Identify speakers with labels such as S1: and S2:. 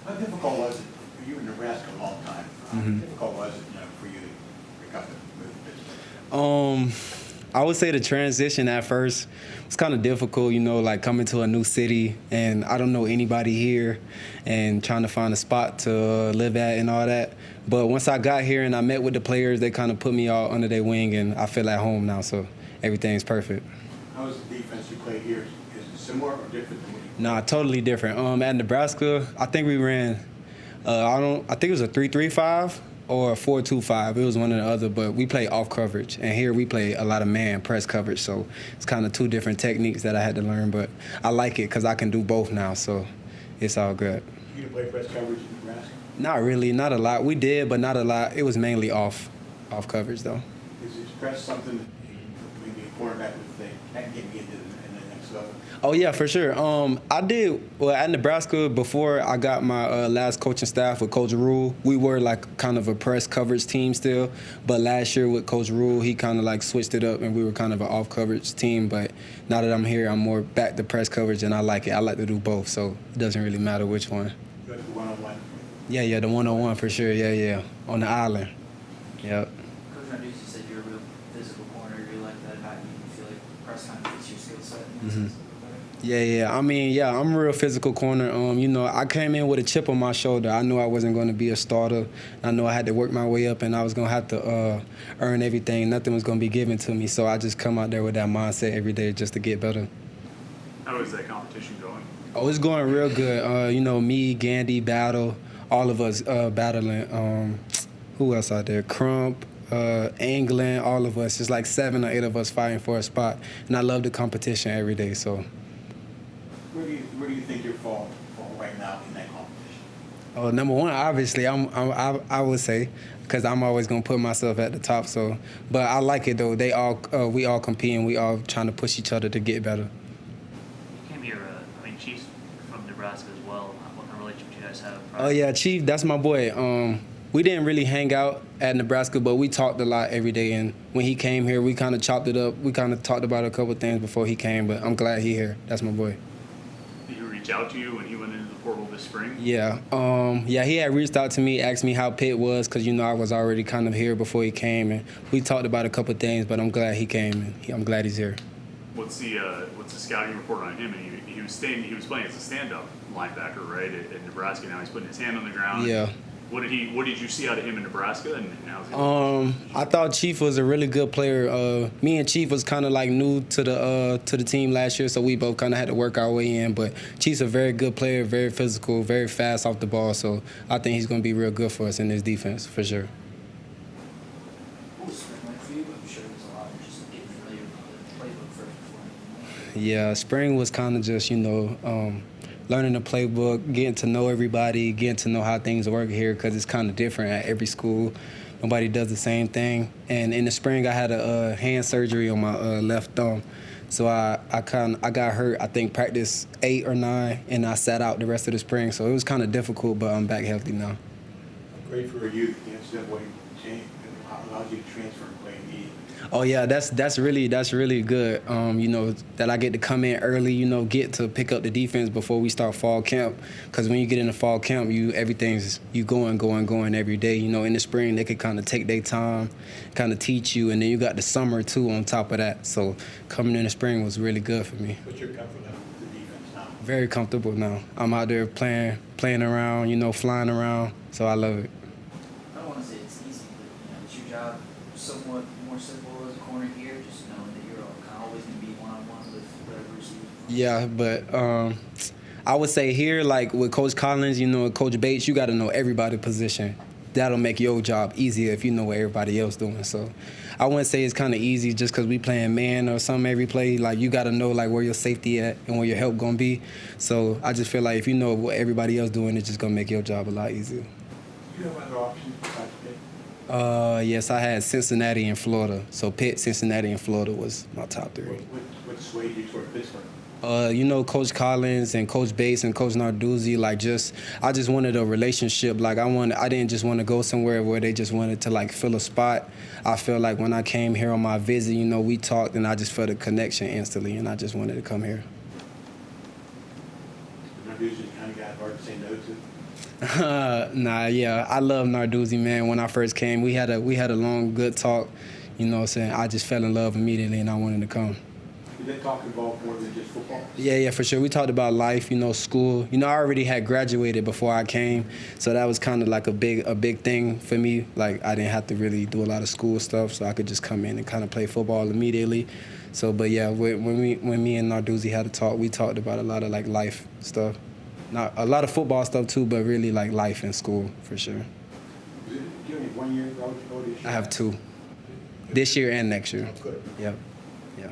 S1: How difficult was it? You were in Nebraska a long time. How difficult was it, for you to come to move to Pittsburgh?
S2: I would say the transition at first was kind of difficult, like coming to a new city and I don't know anybody here and trying to find a spot to live at and all that. But once I got here and I met with the players, they kind of put me all under their wing and I feel at home now, so everything's perfect.
S1: How is the defense you play here? Is it similar or different than what you
S2: Nah, totally different. At Nebraska, I think we ran, I think it was a 3-3-5 or a 4-2-5. It was one or the other, but we play off coverage. And here we play a lot of man press coverage, so it's kind of two different techniques that I had to learn, but I like it because I can do both now, so it's all good.
S1: You didn't play press coverage in Nebraska?
S2: Not really, not a lot. We did, but not a lot. It was mainly off coverage, though.
S1: Is press something that maybe a cornerback would think that can get me into the next level?
S2: Oh, yeah, for sure. I did, well, at Nebraska, before I got my last coaching staff with Coach Rule, we were like kind of a press coverage team still. But last year with Coach Rule, he kind of like switched it up and we were kind of an off coverage team. But now that I'm here, I'm more back to press coverage and I like it. I like to do both, so it doesn't really matter which one.
S1: You like the one-on-one?
S2: Yeah, the one-on-one for sure. Yeah, on the island. Yep.
S3: Coach Narduzzi said you're a real physical corner. You like that about you. You feel like press kind of fits your skill set.
S2: Yeah. I mean, I'm a real physical corner. I came in with a chip on my shoulder. I knew I wasn't going to be a starter. I knew I had to work my way up, and I was going to have to earn everything. Nothing was going to be given to me, so I just come out there with that mindset every day just to get better.
S4: How is that competition going?
S2: Oh, it's going real good. Me, Gandy, Battle, all of us battling. Who else out there? Crump, Anglin, all of us. It's like 7 or 8 of us fighting for a spot, and I love the competition every day, so.
S1: Where do you think you're fall right now in that competition?
S2: Oh, number one, obviously, I would say, because I'm always gonna put myself at the top. So, but I like it though. We all compete and we all trying to push each other to get better.
S5: You came here, Chief's from Nebraska as well. What kind of relationship do you guys have?
S2: Oh yeah, Chief, that's my boy. We didn't really hang out at Nebraska, but we talked a lot every day. And when he came here, we kind of chopped it up. We kind of talked about a couple of things before he came, but I'm glad he's here. That's my boy.
S4: Did he reach out to you when he went into the portal this spring?
S2: Yeah. He had reached out to me, asked me how Pitt was, because, I was already kind of here before he came. And we talked about a couple of things, but I'm glad he came, and I'm glad he's here.
S4: What's the scouting report on him? And he was playing as a stand-up linebacker, right, at Nebraska. Now he's putting his hand on the ground.
S2: Yeah.
S4: What did you see out of him in Nebraska? And how's he
S2: I thought Chief was a really good player. Me and Chief was kind of like new to the team last year, so we both kind of had to work our way in. But Chief's a very good player, very physical, very fast off the ball. So I think he's going to be real good for us in this defense for sure.
S3: What was spring like for you? I'm sure there's a lot of just getting familiar with the playbook first before anything.
S2: Yeah, spring was kind of just learning the playbook, getting to know everybody, getting to know how things work here because it's kind of different at every school. Nobody does the same thing. And in the spring, I had a hand surgery on my left thumb. So I got hurt, I think, practice 8 or 9, and I sat out the rest of the spring. So it was kind of difficult, but I'm back healthy now.
S1: Great for you. The NCAA changed, allowed you to transfer and play in the
S2: Oh yeah, that's really good. That I get to come in early. Get to pick up the defense before we start fall camp. Because when you get into fall camp, everything's going every day. In the spring they could kind of take their time, kind of teach you, and then you got the summer too on top of that. So coming in the spring was really good for me.
S1: What's your comfort level with the defense now?
S2: Very comfortable now. I'm out there playing around, flying around. So I love it.
S3: I don't want to say it's easy, but is your job somewhat more simple as a corner here, just knowing that you're kind of always going to be one-on-one with whatever receiver?
S2: Yeah, but I would say here, like with Coach Collins, Coach Bates, you got to know everybody's position. That'll make your job easier if you know what everybody else doing. So I wouldn't say it's kind of easy just because we playing man or something every play. Like you got to know like where your safety at and where your help gonna be. So I just feel like if you know what everybody else doing, it's just gonna make your job a lot easier.
S1: Do you have other options besides Pitt?
S2: Yes, I had Cincinnati and Florida. So Pitt, Cincinnati, and Florida was my top 3.
S1: What swayed you toward Pittsburgh?
S2: Coach Collins and Coach Bates and Coach Narduzzi, I just wanted a relationship. I didn't just want to go somewhere where they just wanted to fill a spot. I feel like when I came here on my visit, we talked and I just felt a connection instantly, and I just wanted to come here.
S1: Narduzzi kind of got that hard to say no to?
S2: Nah, yeah, I love Narduzzi, man. When I first came, we had a long, good talk. You know what I'm saying? I just fell in love immediately, and I wanted to come.
S1: Did they talk about more than just football?
S2: Yeah, for sure. We talked about life, you know, school. You know, I already had graduated before I came, so that was kind of like a big thing for me. Like, I didn't have to really do a lot of school stuff, so I could just come in and kind of play football immediately. So, but yeah, when me and Narduzzi had a talk, we talked about a lot of like life stuff. Not a lot of football stuff too, but really like life and school for sure.
S1: Do you only 1 year eligibility?
S2: I have 2, this year and next year.
S1: Good.
S2: Yep. Yeah.